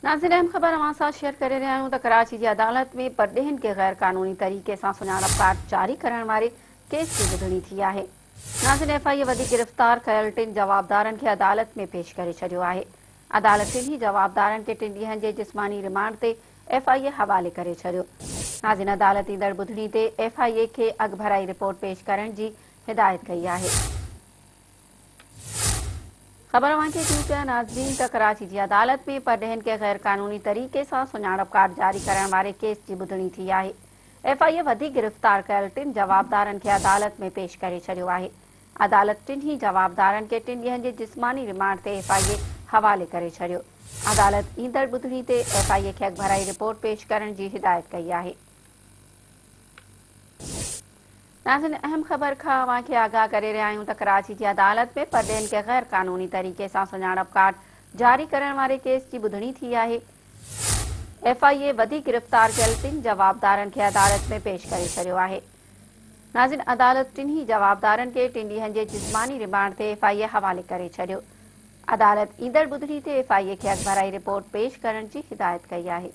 नाज़रीन, अहम ख़बर अवां सां शेयर करे रहिया आहियूं त कराची जी अदालत में परॾेहनि खे गैर क़ानूनी तरीक़े सां सुञाणप कार्ड जारी करण वारे केस जी ॿुधणी थी आहे। नाज़रीन, एफआईए वधी गिरफ़्तार कयल टिनि जवाबदारनि खे अदालत में पेश करे छॾियो आहे। अदालत टिन्ही जवाबदारनि खे 3 ॾींहनि जे जिस्मानी रिमांड ते एफआईए हवाले करे छॾियो। नाज़रीन, अदालत ईंदड़ ॿुधणी ते एफआईए खे अॻु भराई रिपोर्ट पेश करण जी हिदायत कई आहे। ख़बर अवांखे थी त नाज़रीन त कराची जी अदालत में परॾेहनि खे गैर क़ानूनी तरीक़े सां सुञाणप कार्ड जारी करण वारे केस जी ॿुधणी थी आहे। एफआईए वधी गिरफ़्तार कयल 3 जवाबदारनि खे अदालत में पेश करे छॾियो आहे। अदालत टिन्ही जवाबदारनि खे 3 ॾींहनि जे जिस्मानी रिमांड ते एफआईए हवाले करे छॾियो। अदालत ईंदड़ ॿुधणी ते एफआईए खे अॻु भराई रिपोर्ट पेश करण जी हिदायत कई आहे। नाज़रीन, अहम ख़बर खां अवांखे आगाह करे रहिया आहियूं त कराची जी अदालत में परॾेहनि खे गैर क़ानूनी तरीक़े सां सुञाणप कार्ड जारी करण वारे केस जी ॿुधणी थी आहे। एफआईए वधी गिरफ़्तार कयल 3 जवाबदारनि खे अदालत में पेश करे छॾियो आहे। नाज़रीन, अदालत टिन्ही जवाबदारनि खे 3 ॾींहनि जे जिस्मानी रिमांड ते एफआईए हवाले करे छॾियो। अदालत ईंदड़ ॿुधणी ते एफआईए खे अॻु भराई रिपोर्ट पेश करण जी हिदायत कई आहे।